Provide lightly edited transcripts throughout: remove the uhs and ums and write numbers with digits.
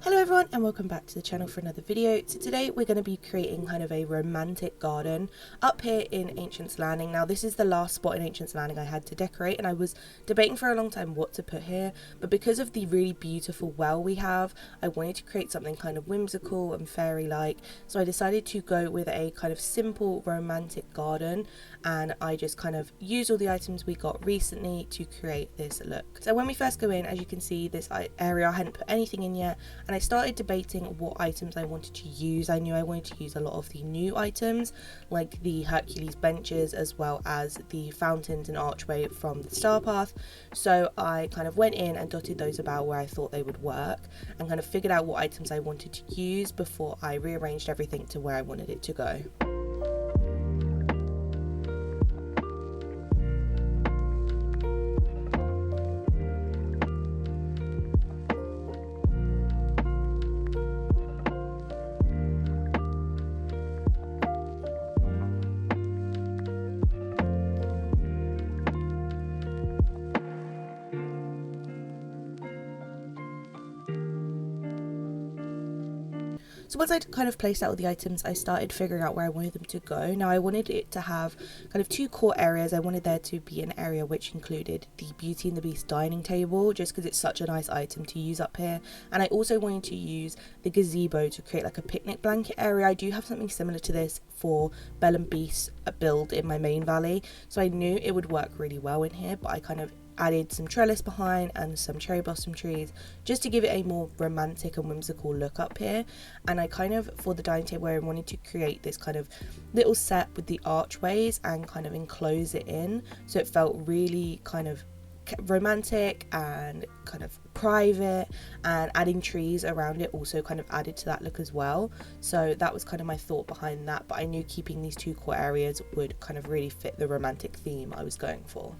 Hello everyone and welcome back to the channel for another video. So today we're going to be creating kind of a romantic garden up here in Ancient's Landing. Now this is the last spot in Ancient's Landing I had to decorate, and I was debating for a long time what to put here, but because of the really beautiful well we have, I wanted to create something kind of whimsical and fairy-like. So I decided to go with a kind of simple romantic garden, and I just kind of used all the items we got recently to create this look. So when we first go in, as you can see, this area I hadn't put anything in yet, and I started debating what items I wanted to use. I knew I wanted to use a lot of the new items like the Hercules benches as well as the fountains and archway from the star path, so I kind of went in and dotted those about where I thought they would work and kind of figured out what items I wanted to use before I rearranged everything to where I wanted it to go. So once I'd kind of placed out all the items, I started figuring out where I wanted them to go. Now I wanted it to have kind of two core areas. I wanted there to be an area which included the Beauty and the Beast dining table, just because it's such a nice item to use up here. And I also wanted to use the gazebo to create like a picnic blanket area. I do have something similar to this for Belle and Beast build in my main valley, so I knew it would work really well in here, but I kind of added some trellis behind and some cherry blossom trees just to give it a more romantic and whimsical look up here. And I kind of, for the dining table, I wanted to create this kind of little set with the archways and kind of enclose it in, so it felt really kind of romantic and kind of private, and adding trees around it also kind of added to that look as well. So that was kind of my thought behind that, but I knew keeping these two core areas would kind of really fit the romantic theme I was going for.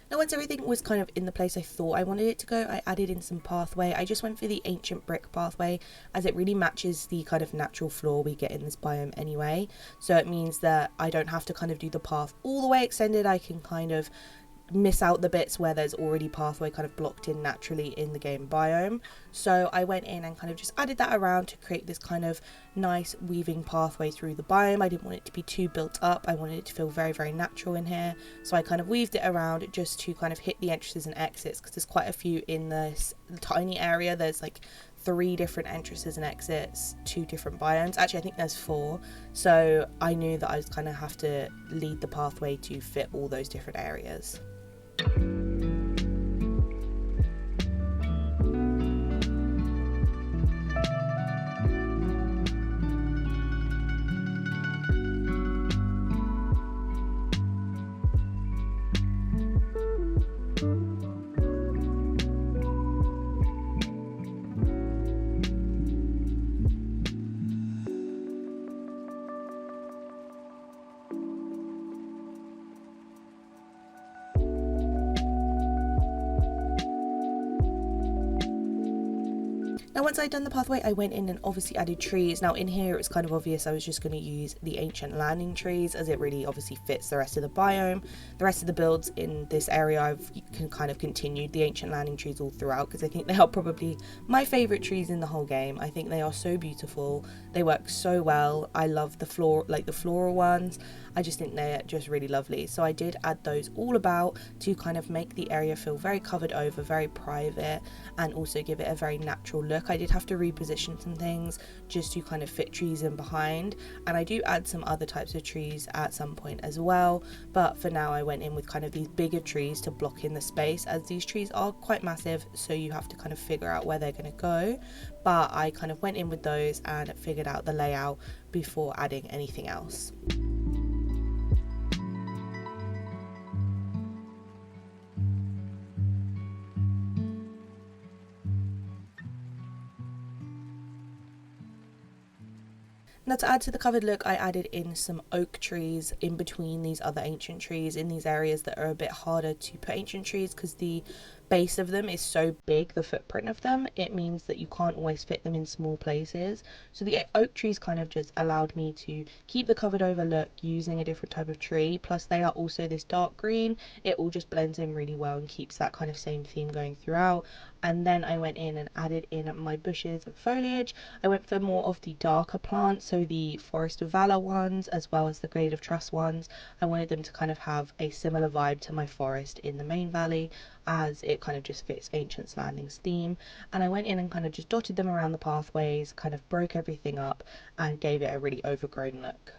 Now once everything was kind of in the place I thought I wanted it to go, I added in some pathway. I just went for the ancient brick pathway as it really matches the kind of natural floor we get in this biome anyway. So it means that I don't have to kind of do the path all the way extended. I can kind of miss out the bits where there's already pathway kind of blocked in naturally in the game biome. So I went in and kind of just added that around to create this kind of nice weaving pathway through the biome. I didn't want it to be too built up. I wanted it to feel very, very natural in here. So I kind of weaved it around just to kind of hit the entrances and exits, because there's quite a few in this tiny area. There's like 3 different entrances and exits, 2 different biomes. Actually, I think there's 4. So I knew that I was kind of have to lead the pathway to fit all those different areas. Now once I'd done the pathway, I went in and obviously added trees. Now in here it was kind of obvious I was just going to use the Ancient Landing trees, as it really obviously fits the rest of the biome. The rest of the builds in this area I've kind of continued the Ancient Landing trees all throughout, because I think they are probably my favourite trees in the whole game. I think they are so beautiful, they work so well. I love the floral ones. I just think they're just really lovely. So I did add those all about to kind of make the area feel very covered over, very private, and also give it a very natural look. I did have to reposition some things just to kind of fit trees in behind, and I do add some other types of trees at some point as well, but for now I went in with kind of these bigger trees to block in the space, as these trees are quite massive, so you have to kind of figure out where they're going to go. But I kind of went in with those and figured out the layout before adding anything else. Now, to add to the covered look, I added in some oak trees in between these other ancient trees in these areas that are a bit harder to put ancient trees because the base of them is so big, the footprint of them, it means that you can't always fit them in small places. So the oak trees kind of just allowed me to keep the covered over look using a different type of tree, plus they are also this dark green. It all just blends in really well and keeps that kind of same theme going throughout. And then I went in and added in my bushes and foliage. I went for more of the darker plants, so the Forest of Valor ones as well as the Glade of Trust ones. I wanted them to kind of have a similar vibe to my forest in the main valley, as it kind of just fits Ancients Landing's theme. And I went in and kind of just dotted them around the pathways, kind of broke everything up and gave it a really overgrown look.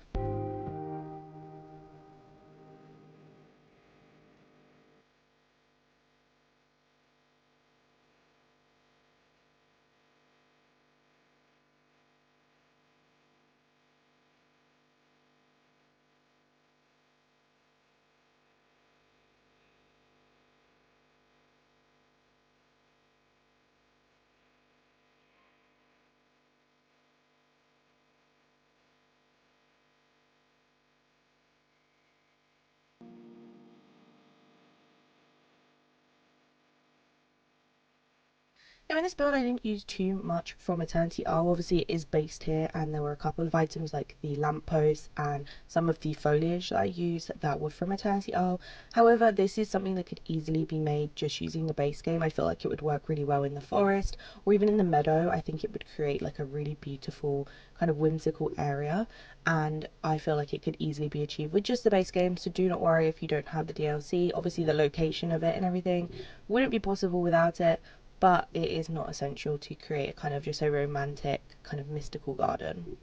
Now in this build I didn't use too much from Eternity Isle. Obviously it is based here and there were a couple of items like the lamppost and some of the foliage that I used that were from Eternity Isle. However, this is something that could easily be made just using the base game. I feel like it would work really well in the forest or even in the meadow. I think it would create like a really beautiful kind of whimsical area, and I feel like it could easily be achieved with just the base game. So do not worry if you don't have the DLC. Obviously the location of it and everything wouldn't be possible without it, but it is not essential to create a kind of just a romantic kind of mystical garden.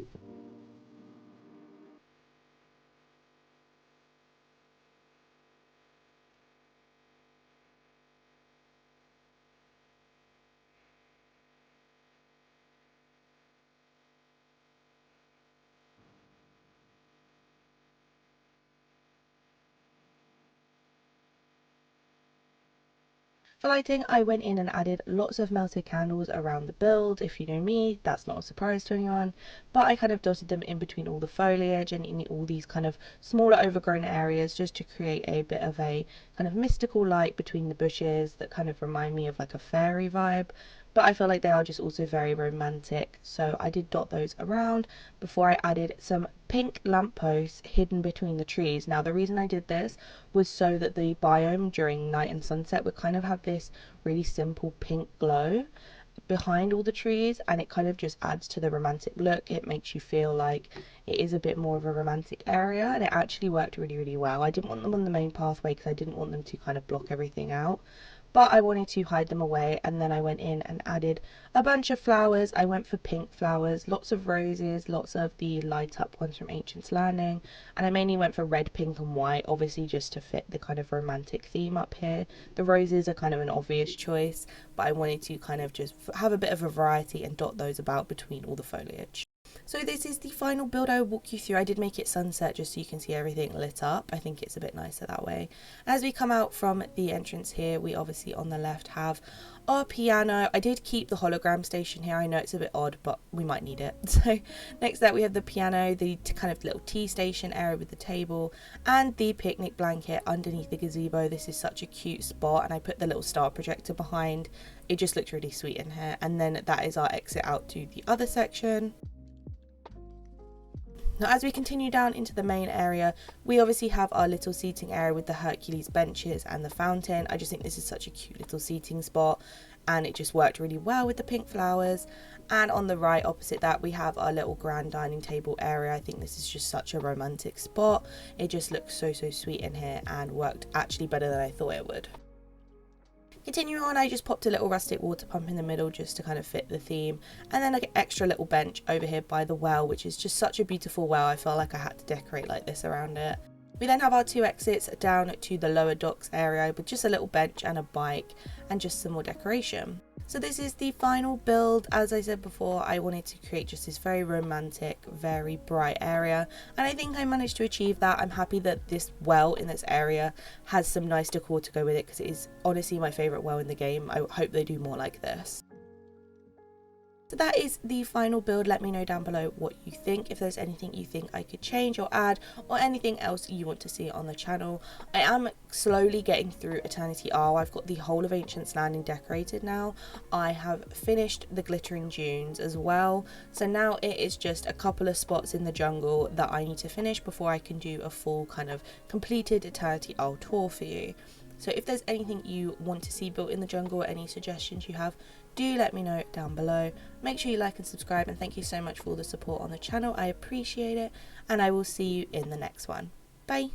For lighting, I went in and added lots of melted candles around the build. If you know me, that's not a surprise to anyone, but I kind of dotted them in between all the foliage and in all these kind of smaller overgrown areas just to create a bit of a kind of mystical light between the bushes that kind of remind me of like a fairy vibe. But I feel like they are just also very romantic, so I did dot those around before I added some pink lampposts hidden between the trees. Now the reason I did this was so that the biome during night and sunset would kind of have this really simple pink glow behind all the trees, and it kind of just adds to the romantic look. It makes you feel like it is a bit more of a romantic area, and it actually worked really well. I didn't want them on the main pathway because I didn't want them to kind of block everything out, but I wanted to hide them away. And then I went in and added a bunch of flowers. I went for pink flowers, lots of roses, lots of the light up ones from Ancients Landing, and I mainly went for red, pink and white, obviously just to fit the kind of romantic theme up here. The roses are kind of an obvious choice, but I wanted to kind of just have a bit of a variety and dot those about between all the foliage. So this is the final build I will walk you through. I did make it sunset just so you can see everything lit up. I think it's a bit nicer that way. As we come out from the entrance here, we obviously on the left have our piano. I did keep the hologram station here. I know it's a bit odd, but we might need it. So next up we have the piano, the kind of little tea station area with the table, and the picnic blanket underneath the gazebo. This is such a cute spot, and I put the little star projector behind. It just looked really sweet in here. And then that is our exit out to the other section. Now as we continue down into the main area, we obviously have our little seating area with the Hercules benches and the fountain. I just think this is such a cute little seating spot, and it just worked really well with the pink flowers. And on the right opposite that we have our little grand dining table area. I think this is just such a romantic spot. It just looks so sweet in here and worked actually better than I thought it would. Continuing on, I just popped a little rustic water pump in the middle just to kind of fit the theme, and then like an extra little bench over here by the well, which is just such a beautiful well. I felt like I had to decorate like this around it. We then have our two exits down to the lower docks area with just a little bench and a bike and just some more decoration. So this is the final build. As I said before, I wanted to create just this very romantic, very bright area, and I think I managed to achieve that. I'm happy that this well in this area has some nice decor to go with it, because it is honestly my favourite well in the game. I hope they do more like this. So that is the final build. Let me know down below what you think, if there's anything you think I could change or add, or anything else you want to see on the channel. I am slowly getting through Eternity Isle. I've got the whole of Ancient's Landing decorated now. I have finished the Glittering Dunes as well. So now it is just a couple of spots in the jungle that I need to finish before I can do a full kind of completed Eternity Isle tour for you. So if there's anything you want to see built in the jungle or any suggestions you have, do let me know down below. Make sure you like and subscribe, and thank you so much for all the support on the channel. I appreciate it, and I will see you in the next one. Bye.